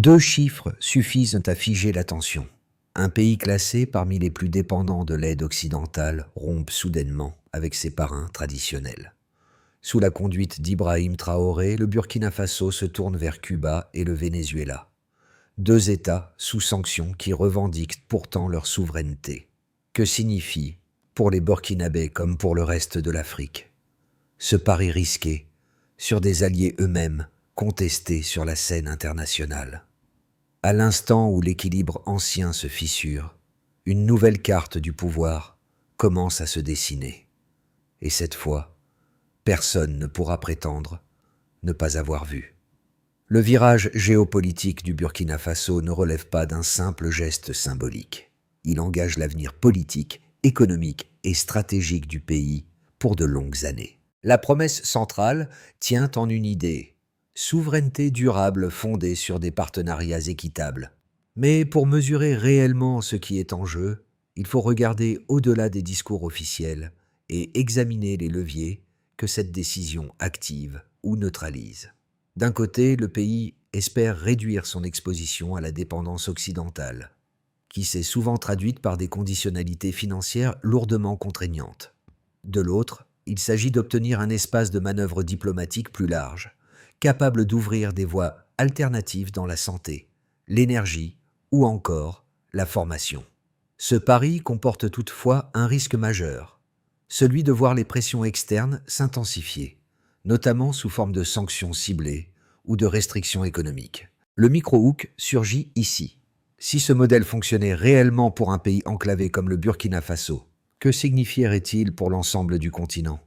Deux chiffres suffisent à figer l'attention. Un pays classé parmi les plus dépendants de l'aide occidentale rompt soudainement avec ses parrains traditionnels. Sous la conduite d'Ibrahim Traoré, le Burkina Faso se tourne vers Cuba et le Venezuela. Deux États sous sanctions qui revendiquent pourtant leur souveraineté. Que signifie, pour les Burkinabés comme pour le reste de l'Afrique, ce pari risqué sur des alliés eux-mêmes contestés sur la scène internationale? À l'instant où l'équilibre ancien se fissure, une nouvelle carte du pouvoir commence à se dessiner. Et cette fois, personne ne pourra prétendre ne pas avoir vu. Le virage géopolitique du Burkina Faso ne relève pas d'un simple geste symbolique. Il engage l'avenir politique, économique et stratégique du pays pour de longues années. La promesse centrale tient en une idée: souveraineté durable fondée sur des partenariats équitables. Mais pour mesurer réellement ce qui est en jeu, il faut regarder au-delà des discours officiels et examiner les leviers que cette décision active ou neutralise. D'un côté, le pays espère réduire son exposition à la dépendance occidentale, qui s'est souvent traduite par des conditionnalités financières lourdement contraignantes. De l'autre, il s'agit d'obtenir un espace de manœuvre diplomatique plus large, capable d'ouvrir des voies alternatives dans la santé, l'énergie ou encore la formation. Ce pari comporte toutefois un risque majeur, celui de voir les pressions externes s'intensifier, notamment sous forme de sanctions ciblées ou de restrictions économiques. Le micro-hook surgit ici. Si ce modèle fonctionnait réellement pour un pays enclavé comme le Burkina Faso, que signifierait-il pour l'ensemble du continent?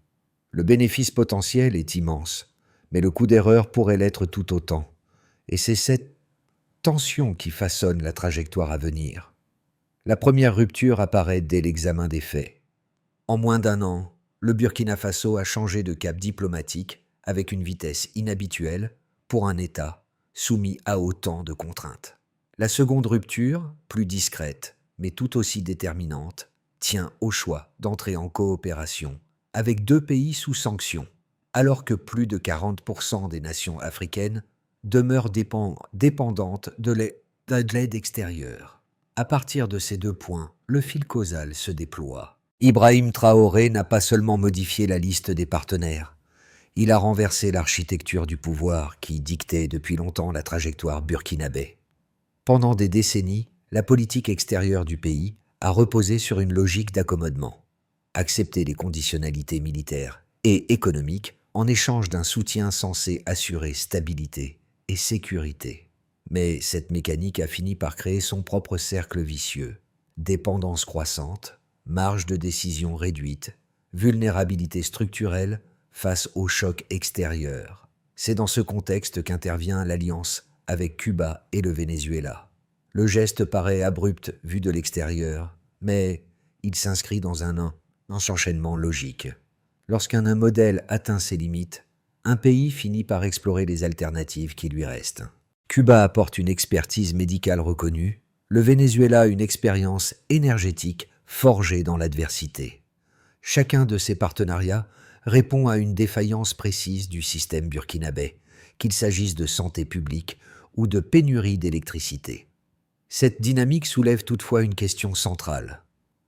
Le bénéfice potentiel est immense, mais le coût d'erreur pourrait l'être tout autant. Et c'est cette tension qui façonne la trajectoire à venir. La première rupture apparaît dès l'examen des faits. En moins d'un an, le Burkina Faso a changé de cap diplomatique avec une vitesse inhabituelle pour un État soumis à autant de contraintes. La seconde rupture, plus discrète, mais tout aussi déterminante, tient au choix d'entrer en coopération avec deux pays sous sanctions, alors que plus de 40% des nations africaines demeurent dépendantes de l'aide extérieure. À partir de ces deux points, le fil causal se déploie. Ibrahim Traoré n'a pas seulement modifié la liste des partenaires, il a renversé l'architecture du pouvoir qui dictait depuis longtemps la trajectoire burkinabé. Pendant des décennies, la politique extérieure du pays a reposé sur une logique d'accommodement. Accepter les conditionnalités militaires et économiques en échange d'un soutien censé assurer stabilité et sécurité. Mais cette mécanique a fini par créer son propre cercle vicieux. Dépendance croissante, marge de décision réduite, vulnérabilité structurelle face aux chocs extérieurs. C'est dans ce contexte qu'intervient l'alliance avec Cuba et le Venezuela. Le geste paraît abrupt vu de l'extérieur, mais il s'inscrit dans un enchaînement logique. Lorsqu'un modèle atteint ses limites, un pays finit par explorer les alternatives qui lui restent. Cuba apporte une expertise médicale reconnue, le Venezuela une expérience énergétique forgée dans l'adversité. Chacun de ces partenariats répond à une défaillance précise du système burkinabé, qu'il s'agisse de santé publique ou de pénurie d'électricité. Cette dynamique soulève toutefois une question centrale.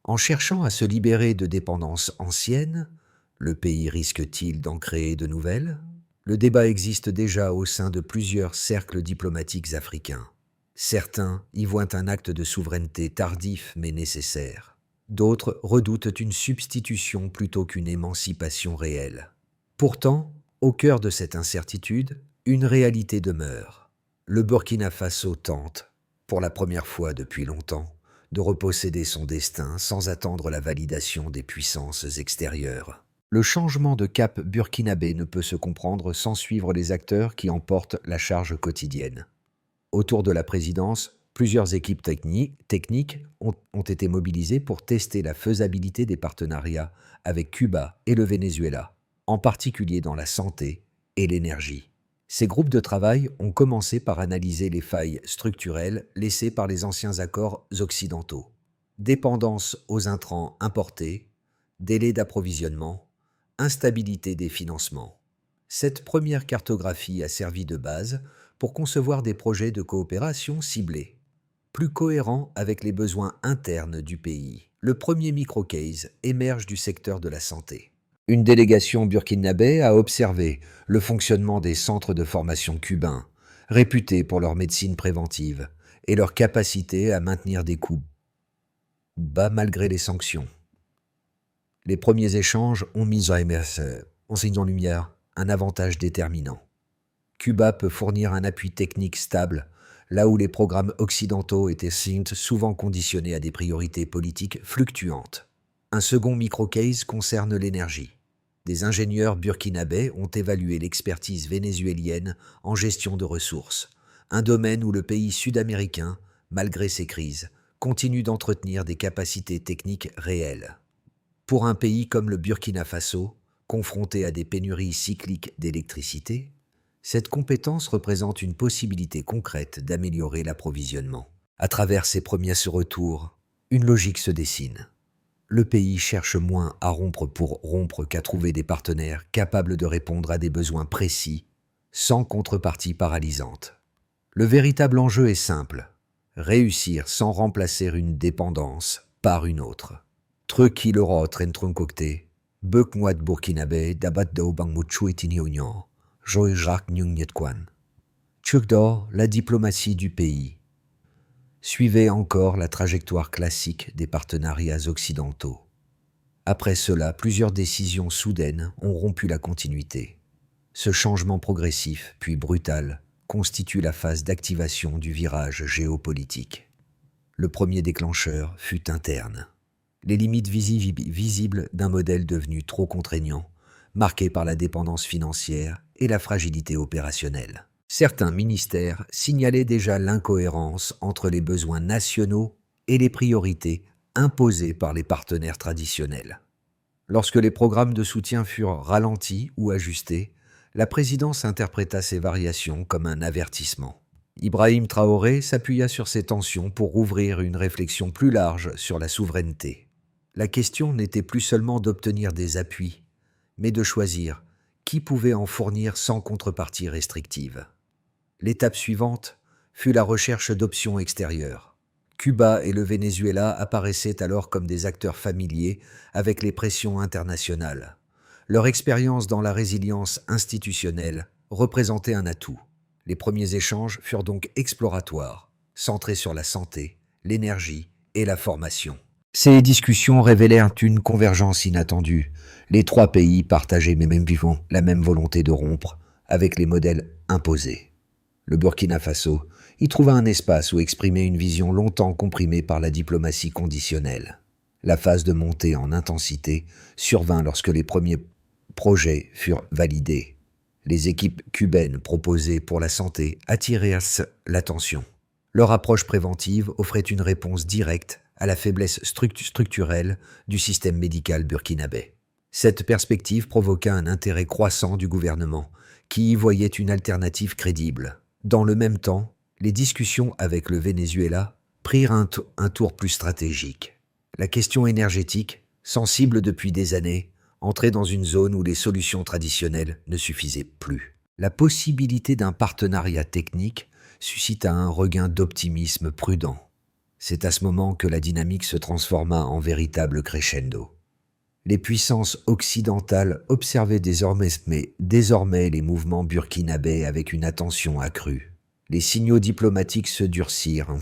En cherchant à se libérer de dépendances anciennes, le pays risque-t-il d'en créer de nouvelles? Le débat existe déjà au sein de plusieurs cercles diplomatiques africains. Certains y voient un acte de souveraineté tardif mais nécessaire. D'autres redoutent une substitution plutôt qu'une émancipation réelle. Pourtant, au cœur de cette incertitude, une réalité demeure. Le Burkina Faso tente, pour la première fois depuis longtemps, de reposséder son destin sans attendre la validation des puissances extérieures. Le changement de cap burkinabé ne peut se comprendre sans suivre les acteurs qui en portent la charge quotidienne. Autour de la présidence, plusieurs équipes techniques ont été mobilisées pour tester la faisabilité des partenariats avec Cuba et le Venezuela, en particulier dans la santé et l'énergie. Ces groupes de travail ont commencé par analyser les failles structurelles laissées par les anciens accords occidentaux. Dépendance aux intrants importés, délai d'approvisionnement, instabilité des financements. Cette première cartographie a servi de base pour concevoir des projets de coopération ciblés, plus cohérents avec les besoins internes du pays. Le premier microcase émerge du secteur de la santé. Une délégation burkinabé a observé le fonctionnement des centres de formation cubains, réputés pour leur médecine préventive et leur capacité à maintenir des coûts bas malgré les sanctions. Les premiers échanges ont mis en lumière un avantage déterminant. Cuba peut fournir un appui technique stable, là où les programmes occidentaux étaient souvent conditionnés à des priorités politiques fluctuantes. Un second microcase concerne l'énergie. Des ingénieurs burkinabés ont évalué l'expertise vénézuélienne en gestion de ressources, un domaine où le pays sud-américain, malgré ses crises, continue d'entretenir des capacités techniques réelles. Pour un pays comme le Burkina Faso, confronté à des pénuries cycliques d'électricité, cette compétence représente une possibilité concrète d'améliorer l'approvisionnement. À travers ces premiers retours, une logique se dessine. Le pays cherche moins à rompre pour rompre qu'à trouver des partenaires capables de répondre à des besoins précis, sans contrepartie paralysante. Le véritable enjeu est simple, réussir sans remplacer une dépendance par une autre. Truquiloro Trentruncocte, Beukmoat Burkinabé, Dabat Dao Bangmuchu et Union, Joy Jacques Nyetquan. Tchukdor, la diplomatie du pays. Suivait encore la trajectoire classique des partenariats occidentaux. Après cela, plusieurs décisions soudaines ont rompu la continuité. Ce changement progressif, puis brutal, constitue la phase d'activation du virage géopolitique. Le premier déclencheur fut interne. Les limites visibles d'un modèle devenu trop contraignant, marqué par la dépendance financière et la fragilité opérationnelle. Certains ministères signalaient déjà l'incohérence entre les besoins nationaux et les priorités imposées par les partenaires traditionnels. Lorsque les programmes de soutien furent ralentis ou ajustés, la présidence interpréta ces variations comme un avertissement. Ibrahim Traoré s'appuya sur ces tensions pour ouvrir une réflexion plus large sur la souveraineté. La question n'était plus seulement d'obtenir des appuis, mais de choisir qui pouvait en fournir sans contrepartie restrictive. L'étape suivante fut la recherche d'options extérieures. Cuba et le Venezuela apparaissaient alors comme des acteurs familiers avec les pressions internationales. Leur expérience dans la résilience institutionnelle représentait un atout. Les premiers échanges furent donc exploratoires, centrés sur la santé, l'énergie et la formation. Ces discussions révélèrent une convergence inattendue. Les trois pays partageaient la même volonté de rompre avec les modèles imposés. Le Burkina Faso y trouva un espace où exprimer une vision longtemps comprimée par la diplomatie conditionnelle. La phase de montée en intensité survint lorsque les premiers projets furent validés. Les équipes cubaines proposées pour la santé attirèrent l'attention. Leur approche préventive offrait une réponse directe à la faiblesse structurelle du système médical burkinabé. Cette perspective provoqua un intérêt croissant du gouvernement, qui y voyait une alternative crédible. Dans le même temps, les discussions avec le Venezuela prirent un tour plus stratégique. La question énergétique, sensible depuis des années, entrait dans une zone où les solutions traditionnelles ne suffisaient plus. La possibilité d'un partenariat technique suscita un regain d'optimisme prudent. C'est à ce moment que la dynamique se transforma en véritable crescendo. Les puissances occidentales observaient désormais les mouvements burkinabés avec une attention accrue. Les signaux diplomatiques se durcirent,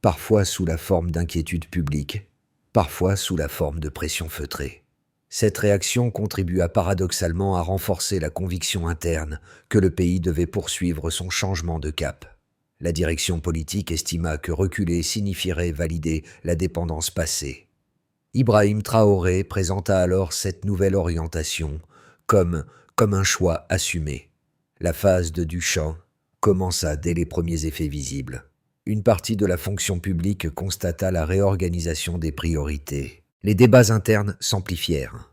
parfois sous la forme d'inquiétude publique, parfois sous la forme de pression feutrée. Cette réaction contribua paradoxalement à renforcer la conviction interne que le pays devait poursuivre son changement de cap. La direction politique estima que reculer signifierait valider la dépendance passée. Ibrahim Traoré présenta alors cette nouvelle orientation comme un choix assumé. La phase de Duchamp commença dès les premiers effets visibles. Une partie de la fonction publique constata la réorganisation des priorités. Les débats internes s'amplifièrent,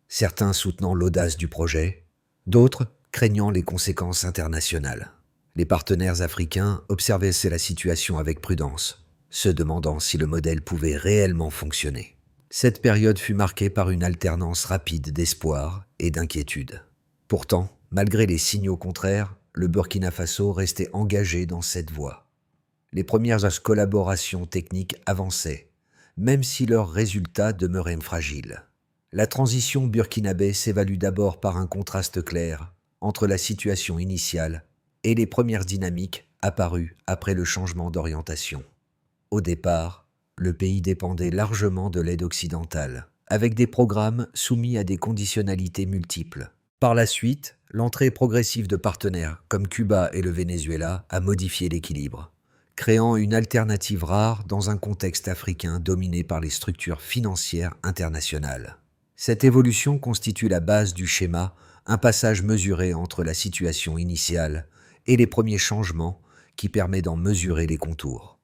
certains soutenant l'audace du projet, d'autres craignant les conséquences internationales. Les partenaires africains observaient la situation avec prudence, se demandant si le modèle pouvait réellement fonctionner. Cette période fut marquée par une alternance rapide d'espoir et d'inquiétude. Pourtant, malgré les signaux contraires, le Burkina Faso restait engagé dans cette voie. Les premières collaborations techniques avançaient, même si leurs résultats demeuraient fragiles. La transition burkinabé s'évalue d'abord par un contraste clair entre la situation initiale et les premières dynamiques apparues après le changement d'orientation. Au départ, le pays dépendait largement de l'aide occidentale, avec des programmes soumis à des conditionnalités multiples. Par la suite, l'entrée progressive de partenaires comme Cuba et le Venezuela a modifié l'équilibre, créant une alternative rare dans un contexte africain dominé par les structures financières internationales. Cette évolution constitue la base du schéma, un passage mesuré entre la situation initiale et les premiers changements qui permet d'en mesurer les contours.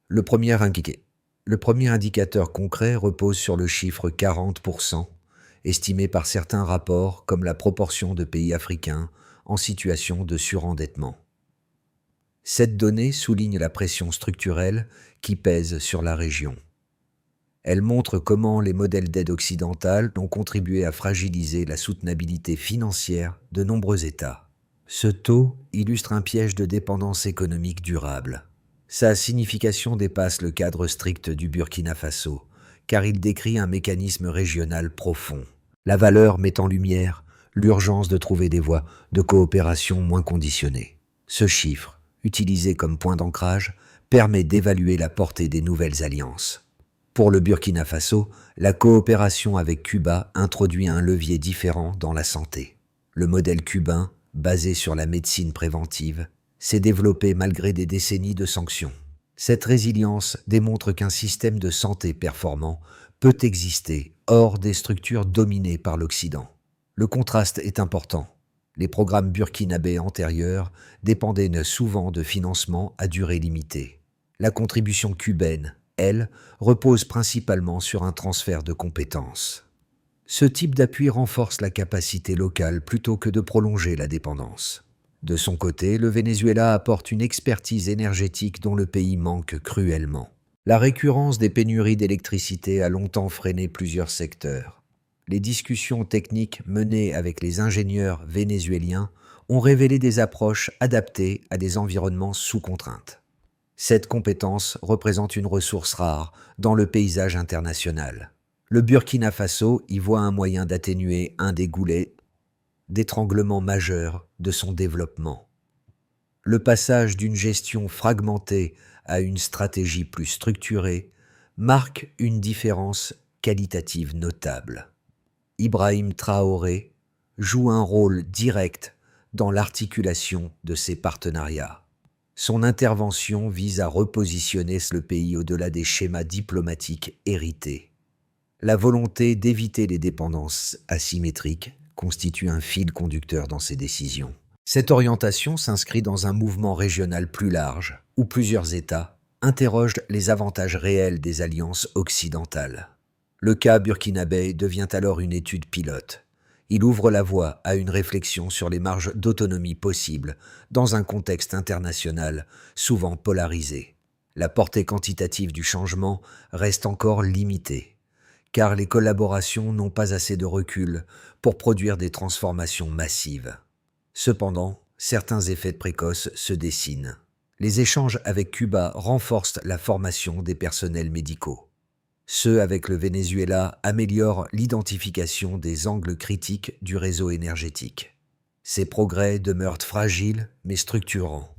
Le premier indicateur concret repose sur le chiffre 40%, estimé par certains rapports comme la proportion de pays africains en situation de surendettement. Cette donnée souligne la pression structurelle qui pèse sur la région. Elle montre comment les modèles d'aide occidentale ont contribué à fragiliser la soutenabilité financière de nombreux États. Ce taux illustre un piège de dépendance économique durable. Sa signification dépasse le cadre strict du Burkina Faso, car il décrit un mécanisme régional profond. La valeur met en lumière l'urgence de trouver des voies de coopération moins conditionnées. Ce chiffre, utilisé comme point d'ancrage, permet d'évaluer la portée des nouvelles alliances. Pour le Burkina Faso, la coopération avec Cuba introduit un levier différent dans la santé. Le modèle cubain, basé sur la médecine préventive, s'est développé malgré des décennies de sanctions. Cette résilience démontre qu'un système de santé performant peut exister hors des structures dominées par l'Occident. Le contraste est important. Les programmes burkinabés antérieurs dépendaient souvent de financements à durée limitée. La contribution cubaine, elle, repose principalement sur un transfert de compétences. Ce type d'appui renforce la capacité locale plutôt que de prolonger la dépendance. De son côté, le Venezuela apporte une expertise énergétique dont le pays manque cruellement. La récurrence des pénuries d'électricité a longtemps freiné plusieurs secteurs. Les discussions techniques menées avec les ingénieurs vénézuéliens ont révélé des approches adaptées à des environnements sous contrainte. Cette compétence représente une ressource rare dans le paysage international. Le Burkina Faso y voit un moyen d'atténuer un des goulets d'étranglement majeur de son développement. Le passage d'une gestion fragmentée à une stratégie plus structurée marque une différence qualitative notable. Ibrahim Traoré joue un rôle direct dans l'articulation de ces partenariats. Son intervention vise à repositionner le pays au-delà des schémas diplomatiques hérités. La volonté d'éviter les dépendances asymétriques constitue un fil conducteur dans ses décisions. Cette orientation s'inscrit dans un mouvement régional plus large, où plusieurs États interrogent les avantages réels des alliances occidentales. Le cas burkinabé devient alors une étude pilote. Il ouvre la voie à une réflexion sur les marges d'autonomie possibles dans un contexte international souvent polarisé. La portée quantitative du changement reste encore limitée, car les collaborations n'ont pas assez de recul pour produire des transformations massives. Cependant, certains effets précoces se dessinent. Les échanges avec Cuba renforcent la formation des personnels médicaux. Ceux avec le Venezuela améliorent l'identification des angles critiques du réseau énergétique. Ces progrès demeurent fragiles mais structurants.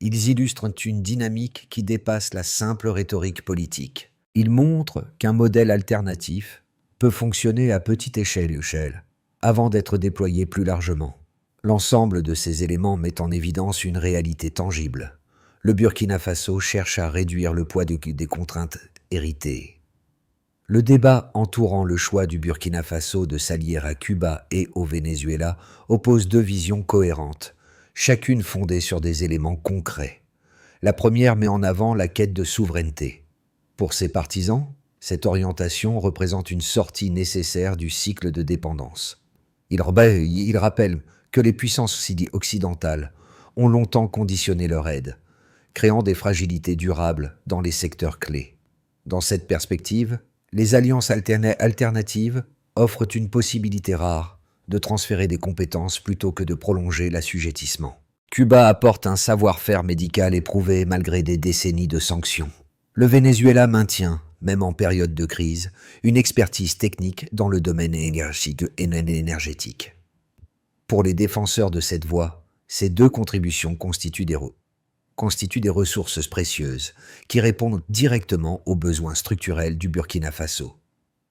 Ils illustrent une dynamique qui dépasse la simple rhétorique politique. Ils montrent qu'un modèle alternatif peut fonctionner à petite échelle avant d'être déployé plus largement. L'ensemble de ces éléments met en évidence une réalité tangible. Le Burkina Faso cherche à réduire le poids des contraintes héritées. Le débat entourant le choix du Burkina Faso de s'allier à Cuba et au Venezuela oppose deux visions cohérentes, chacune fondée sur des éléments concrets. La première met en avant la quête de souveraineté. Pour ses partisans, cette orientation représente une sortie nécessaire du cycle de dépendance. Il rappelle que les puissances occidentales ont longtemps conditionné leur aide, créant des fragilités durables dans les secteurs clés. Dans cette perspective, les alliances alternatives offrent une possibilité rare de transférer des compétences plutôt que de prolonger l'assujettissement. Cuba apporte un savoir-faire médical éprouvé malgré des décennies de sanctions. Le Venezuela maintient, même en période de crise, une expertise technique dans le domaine énergétique. Pour les défenseurs de cette voie, ces deux contributions constituent des ressources précieuses qui répondent directement aux besoins structurels du Burkina Faso.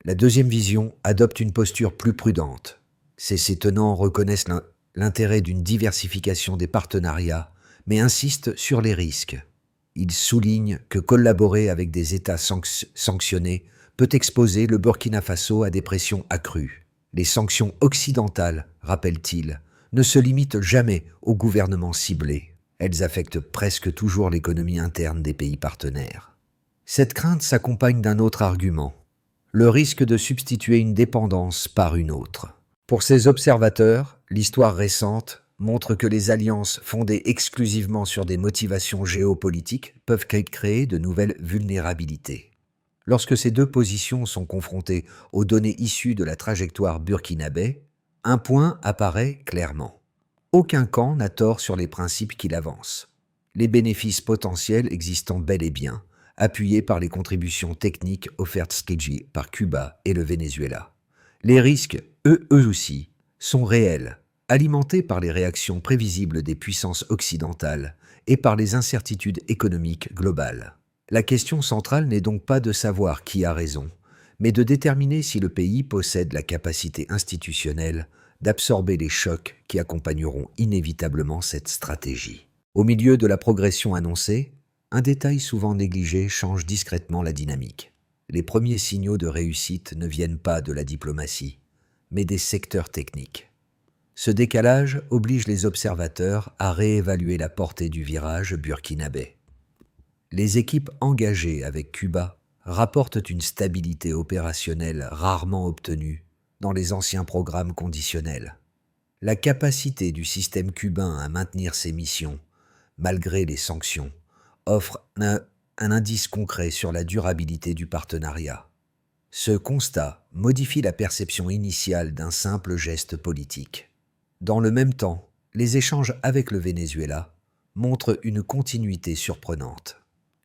La deuxième vision adopte une posture plus prudente. Ces tenants reconnaissent l'intérêt d'une diversification des partenariats, mais insistent sur les risques. Ils soulignent que collaborer avec des États sanctionnés peut exposer le Burkina Faso à des pressions accrues. Les sanctions occidentales, rappellent-ils, ne se limitent jamais aux gouvernements ciblés. Elles affectent presque toujours l'économie interne des pays partenaires. Cette crainte s'accompagne d'un autre argument, le risque de substituer une dépendance par une autre. Pour ces observateurs, l'histoire récente montre que les alliances fondées exclusivement sur des motivations géopolitiques peuvent créer de nouvelles vulnérabilités. Lorsque ces deux positions sont confrontées aux données issues de la trajectoire burkinabé, un point apparaît clairement. Aucun camp n'a tort sur les principes qu'il avance. Les bénéfices potentiels existant bel et bien, appuyés par les contributions techniques offertes par Cuba et le Venezuela. Les risques, eux aussi, sont réels, alimentés par les réactions prévisibles des puissances occidentales et par les incertitudes économiques globales. La question centrale n'est donc pas de savoir qui a raison, mais de déterminer si le pays possède la capacité institutionnelle d'absorber les chocs qui accompagneront inévitablement cette stratégie. Au milieu de la progression annoncée, un détail souvent négligé change discrètement la dynamique. Les premiers signaux de réussite ne viennent pas de la diplomatie, mais des secteurs techniques. Ce décalage oblige les observateurs à réévaluer la portée du virage burkinabé. Les équipes engagées avec Cuba rapportent une stabilité opérationnelle rarement obtenue dans les anciens programmes conditionnels. La capacité du système cubain à maintenir ses missions, malgré les sanctions, offre un indice concret sur la durabilité du partenariat. Ce constat modifie la perception initiale d'un simple geste politique. Dans le même temps, les échanges avec le Venezuela montrent une continuité surprenante.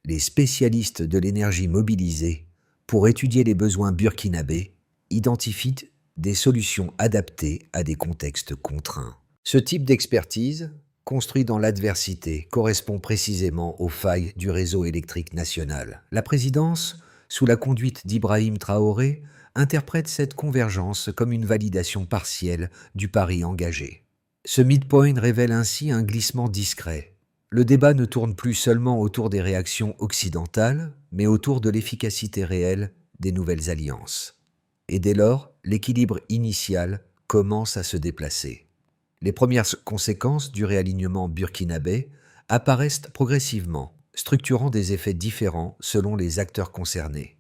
Les spécialistes de l'énergie mobilisés pour étudier les besoins burkinabés identifient des solutions adaptées à des contextes contraints. Ce type d'expertise, construit dans l'adversité, correspond précisément aux failles du réseau électrique national. La présidence, sous la conduite d'Ibrahim Traoré, interprète cette convergence comme une validation partielle du pari engagé. Ce midpoint révèle ainsi un glissement discret. Le débat ne tourne plus seulement autour des réactions occidentales, mais autour de l'efficacité réelle des nouvelles alliances. Et dès lors, l'équilibre initial commence à se déplacer. Les premières conséquences du réalignement burkinabé apparaissent progressivement, structurant des effets différents selon les acteurs concernés.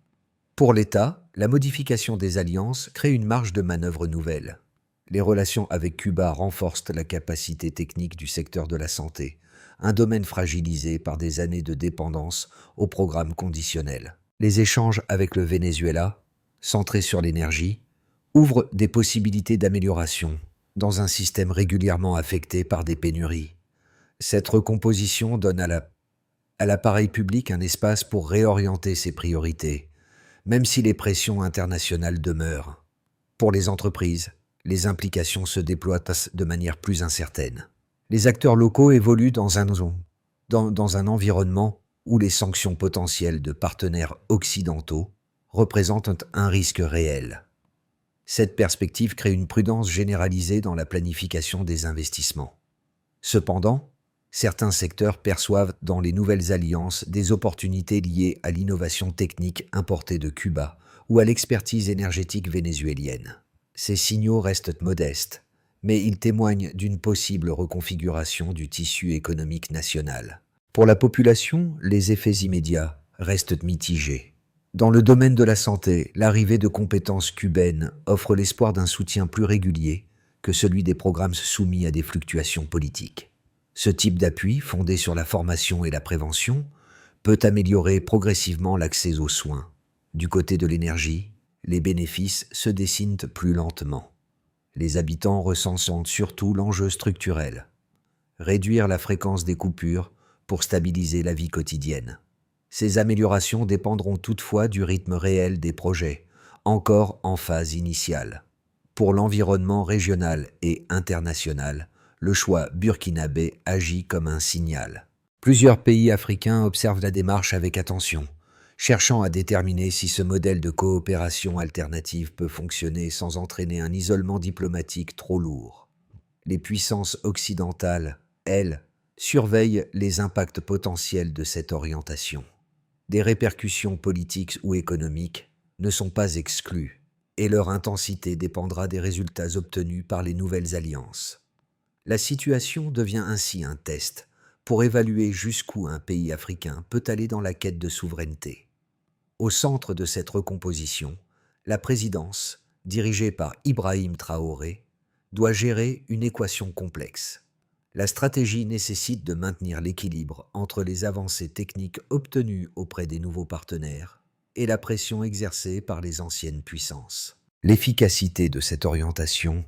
Pour l'État, la modification des alliances crée une marge de manœuvre nouvelle. Les relations avec Cuba renforcent la capacité technique du secteur de la santé, un domaine fragilisé par des années de dépendance aux programmes conditionnels. Les échanges avec le Venezuela, centrés sur l'énergie, ouvrent des possibilités d'amélioration dans un système régulièrement affecté par des pénuries. Cette recomposition donne à l'appareil public un espace pour réorienter ses priorités, même si les pressions internationales demeurent. Pour les entreprises, les implications se déploient de manière plus incertaine. Les acteurs locaux évoluent dans un environnement où les sanctions potentielles de partenaires occidentaux représentent un risque réel. Cette perspective crée une prudence généralisée dans la planification des investissements. Cependant, certains secteurs perçoivent dans les nouvelles alliances des opportunités liées à l'innovation technique importée de Cuba ou à l'expertise énergétique vénézuélienne. Ces signaux restent modestes, mais ils témoignent d'une possible reconfiguration du tissu économique national. Pour la population, les effets immédiats restent mitigés. Dans le domaine de la santé, l'arrivée de compétences cubaines offre l'espoir d'un soutien plus régulier que celui des programmes soumis à des fluctuations politiques. Ce type d'appui, fondé sur la formation et la prévention, peut améliorer progressivement l'accès aux soins. Du côté de l'énergie, les bénéfices se dessinent plus lentement. les habitants ressentent surtout l'enjeu structurel: réduire la fréquence des coupures pour stabiliser la vie quotidienne. Ces améliorations dépendront toutefois du rythme réel des projets, encore en phase initiale. Pour l'environnement régional et international, le choix burkinabé agit comme un signal. Plusieurs pays africains observent la démarche avec attention, cherchant à déterminer si ce modèle de coopération alternative peut fonctionner sans entraîner un isolement diplomatique trop lourd. Les puissances occidentales, elles, surveillent les impacts potentiels de cette orientation. Des répercussions politiques ou économiques ne sont pas exclues, et leur intensité dépendra des résultats obtenus par les nouvelles alliances. La situation devient ainsi un test pour évaluer jusqu'où un pays africain peut aller dans la quête de souveraineté. Au centre de cette recomposition, la présidence, dirigée par Ibrahim Traoré, doit gérer une équation complexe. La stratégie nécessite de maintenir l'équilibre entre les avancées techniques obtenues auprès des nouveaux partenaires et la pression exercée par les anciennes puissances. L'efficacité de cette orientation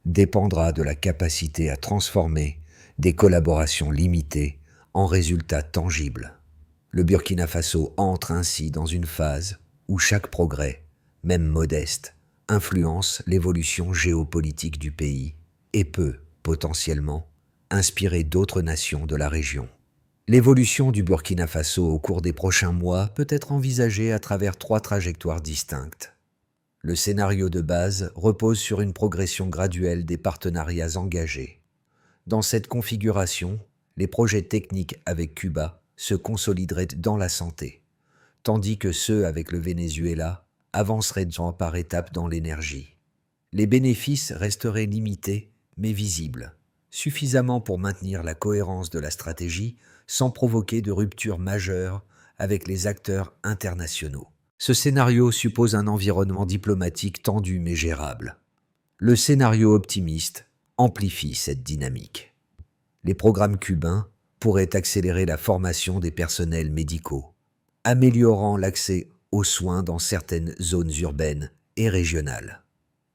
dépendra de la capacité à transformer des collaborations limitées en résultats tangibles. Le Burkina Faso entre ainsi dans une phase où chaque progrès, même modeste, influence l'évolution géopolitique du pays et peut, potentiellement, inspirer d'autres nations de la région. L'évolution du Burkina Faso au cours des prochains mois peut être envisagée à travers 3 trajectoires distinctes. Le scénario de base repose sur une progression graduelle des partenariats engagés. Dans cette configuration, les projets techniques avec Cuba se consolideraient dans la santé, tandis que ceux avec le Venezuela avanceraient par étapes dans l'énergie. Les bénéfices resteraient limités mais visibles, suffisamment pour maintenir la cohérence de la stratégie sans provoquer de rupture majeure avec les acteurs internationaux. Ce scénario suppose un environnement diplomatique tendu mais gérable. Le scénario optimiste amplifie cette dynamique. Les programmes cubains pourraient accélérer la formation des personnels médicaux, améliorant l'accès aux soins dans certaines zones urbaines et régionales.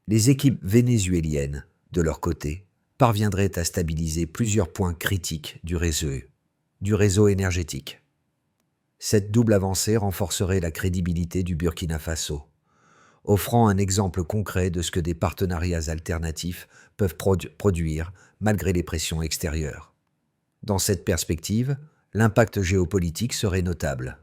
Les équipes vénézuéliennes, de leur côté, parviendraient à stabiliser plusieurs points critiques du réseau énergétique. Cette double avancée renforcerait la crédibilité du Burkina Faso, offrant un exemple concret de ce que des partenariats alternatifs peuvent produire malgré les pressions extérieures. Dans cette perspective, l'impact géopolitique serait notable.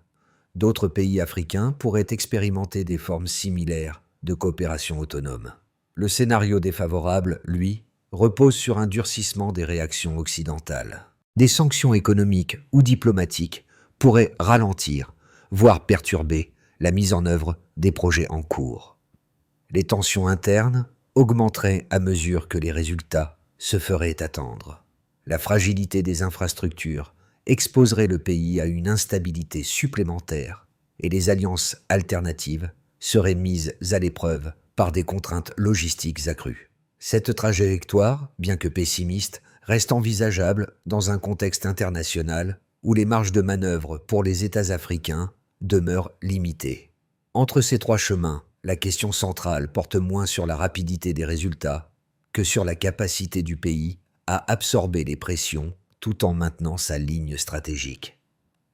D'autres pays africains pourraient expérimenter des formes similaires de coopération autonome. Le scénario défavorable, lui, repose sur un durcissement des réactions occidentales. Des sanctions économiques ou diplomatiques pourraient ralentir, voire perturber, la mise en œuvre des projets en cours. Les tensions internes augmenteraient à mesure que les résultats se feraient attendre. La fragilité des infrastructures exposerait le pays à une instabilité supplémentaire et les alliances alternatives seraient mises à l'épreuve par des contraintes logistiques accrues. Cette trajectoire, bien que pessimiste, reste envisageable dans un contexte international où les marges de manœuvre pour les États africains demeurent limitées. Entre ces 3 chemins, la question centrale porte moins sur la rapidité des résultats que sur la capacité du pays à absorber les pressions tout en maintenant sa ligne stratégique.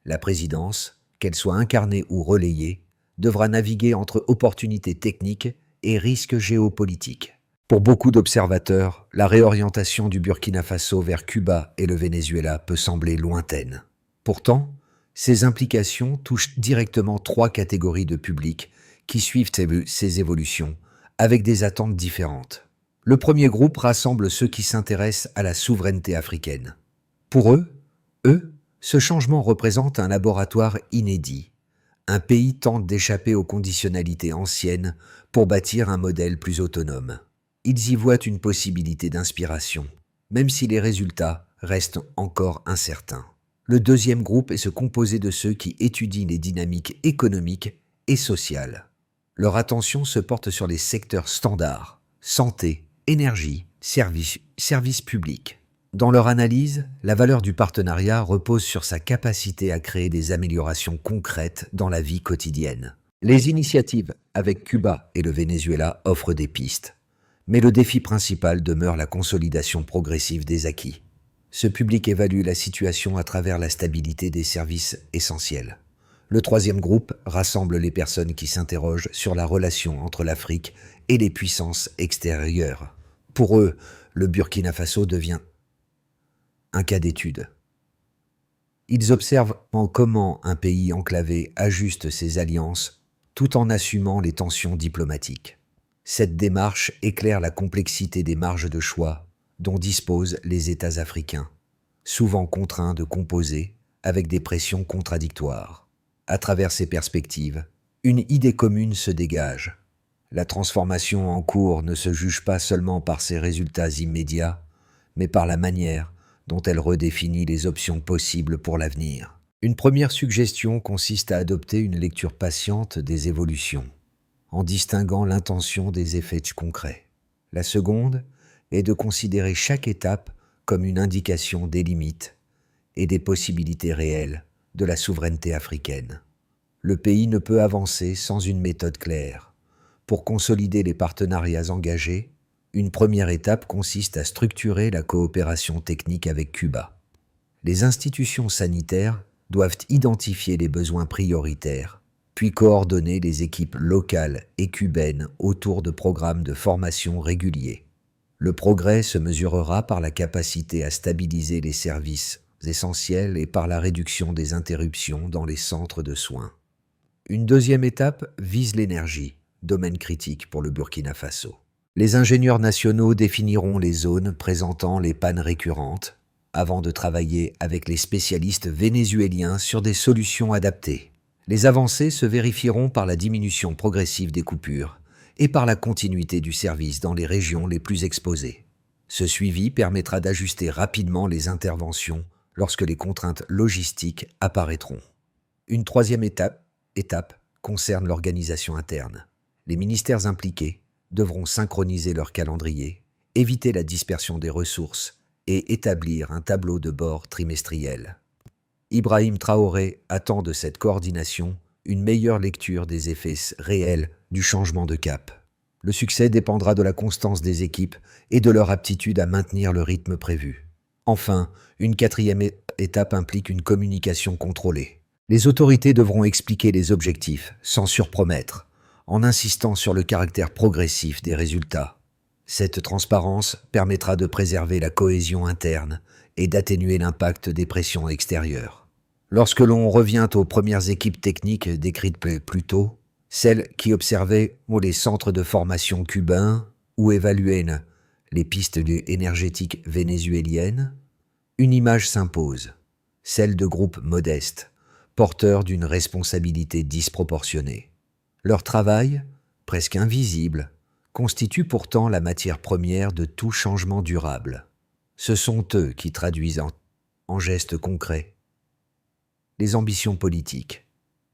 La présidence, qu'elle soit incarnée ou relayée, devra naviguer entre opportunités techniques et risques géopolitiques. Pour beaucoup d'observateurs, la réorientation du Burkina Faso vers Cuba et le Venezuela peut sembler lointaine. Pourtant, ces implications touchent directement 3 catégories de publics qui suivent ces évolutions avec des attentes différentes. Le premier groupe rassemble ceux qui s'intéressent à la souveraineté africaine. Pour eux, ce changement représente un laboratoire inédit. Un pays tente d'échapper aux conditionnalités anciennes pour bâtir un modèle plus autonome. Ils y voient une possibilité d'inspiration, même si les résultats restent encore incertains. Le deuxième groupe est composé de ceux qui étudient les dynamiques économiques et sociales. Leur attention se porte sur les secteurs standards, santé, énergie, services publics. Dans leur analyse, la valeur du partenariat repose sur sa capacité à créer des améliorations concrètes dans la vie quotidienne. Les initiatives avec Cuba et le Venezuela offrent des pistes, Mais le défi principal demeure la consolidation progressive des acquis. Ce public évalue la situation à travers la stabilité des services essentiels. Le troisième groupe rassemble les personnes qui s'interrogent sur la relation entre l'Afrique et les puissances extérieures. Pour eux, le Burkina Faso devient un cas d'étude. Ils observent comment un pays enclavé ajuste ses alliances tout en assumant les tensions diplomatiques. Cette démarche éclaire la complexité des marges de choix dont disposent les États africains, souvent contraints de composer avec des pressions contradictoires. À travers ces perspectives, une idée commune se dégage. La transformation en cours ne se juge pas seulement par ses résultats immédiats, mais par la manière dont elle redéfinit les options possibles pour l'avenir. Une première suggestion consiste à adopter une lecture patiente des évolutions, en distinguant l'intention des effets concrets. La seconde est de considérer chaque étape comme une indication des limites et des possibilités réelles de la souveraineté africaine. Le pays ne peut avancer sans une méthode claire. Pour consolider les partenariats engagés, une première étape consiste à structurer la coopération technique avec Cuba. Les institutions sanitaires doivent identifier les besoins prioritaires, puis coordonner les équipes locales et cubaines autour de programmes de formation réguliers. Le progrès se mesurera par la capacité à stabiliser les services essentiels et par la réduction des interruptions dans les centres de soins. Une deuxième étape vise l'énergie, domaine critique pour le Burkina Faso. Les ingénieurs nationaux définiront les zones présentant les pannes récurrentes avant de travailler avec les spécialistes vénézuéliens sur des solutions adaptées. Les avancées se vérifieront par la diminution progressive des coupures et par la continuité du service dans les régions les plus exposées. Ce suivi permettra d'ajuster rapidement les interventions lorsque les contraintes logistiques apparaîtront. Une troisième étape concerne l'organisation interne. Les ministères impliqués devront synchroniser leur calendrier, éviter la dispersion des ressources et établir un tableau de bord trimestriel. Ibrahim Traoré attend de cette coordination une meilleure lecture des effets réels du changement de cap. Le succès dépendra de la constance des équipes et de leur aptitude à maintenir le rythme prévu. Enfin, une quatrième étape implique une communication contrôlée. Les autorités devront expliquer les objectifs sans surpromettre, en insistant sur le caractère progressif des résultats. Cette transparence permettra de préserver la cohésion interne et d'atténuer l'impact des pressions extérieures. Lorsque l'on revient aux premières équipes techniques décrites plus tôt, celles qui observaient les centres de formation cubains ou évaluaient les pistes énergétiques vénézuéliennes, une image s'impose, celle de groupes modestes, porteurs d'une responsabilité disproportionnée. Leur travail, presque invisible, constitue pourtant la matière première de tout changement durable. Ce sont eux qui traduisent en gestes concrets les ambitions politiques,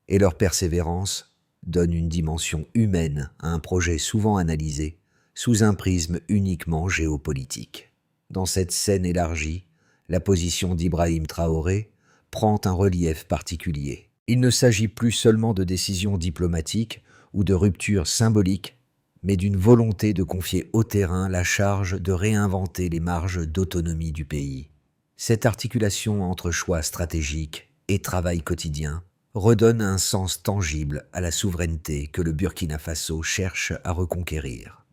et leur persévérance donne une dimension humaine à un projet souvent analysé sous un prisme uniquement géopolitique. Dans cette scène élargie, la position d'Ibrahim Traoré prend un relief particulier. Il ne s'agit plus seulement de décisions diplomatiques ou de ruptures symboliques, mais d'une volonté de confier au terrain la charge de réinventer les marges d'autonomie du pays. Cette articulation entre choix stratégiques et travail quotidien redonne un sens tangible à la souveraineté que le Burkina Faso cherche à reconquérir.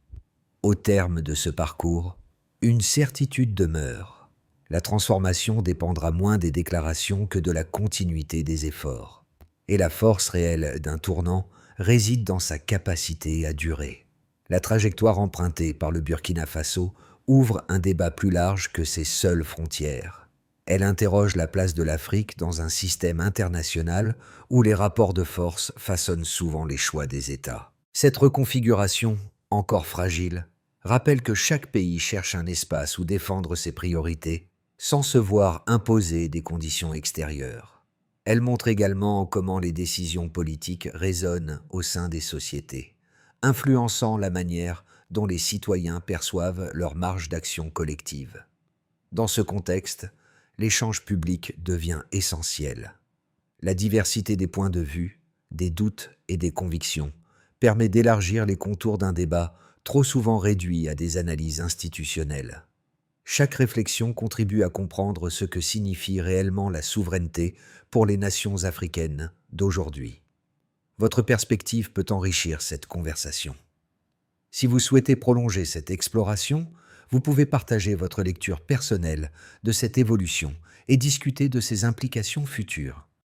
Au terme de ce parcours, une certitude demeure. La transformation dépendra moins des déclarations que de la continuité des efforts. Et la force réelle d'un tournant réside dans sa capacité à durer. La trajectoire empruntée par le Burkina Faso ouvre un débat plus large que ses seules frontières. Elle interroge la place de l'Afrique dans un système international où les rapports de force façonnent souvent les choix des États. Cette reconfiguration, encore fragile, rappelle que chaque pays cherche un espace où défendre ses priorités sans se voir imposer des conditions extérieures. Elle montre également comment les décisions politiques résonnent au sein des sociétés, influençant la manière dont les citoyens perçoivent leur marge d'action collective. Dans ce contexte, l'échange public devient essentiel. La diversité des points de vue, des doutes et des convictions permet d'élargir les contours d'un débat trop souvent réduit à des analyses institutionnelles. Chaque réflexion contribue à comprendre ce que signifie réellement la souveraineté pour les nations africaines d'aujourd'hui. Votre perspective peut enrichir cette conversation. Si vous souhaitez prolonger cette exploration, vous pouvez partager votre lecture personnelle de cette évolution et discuter de ses implications futures.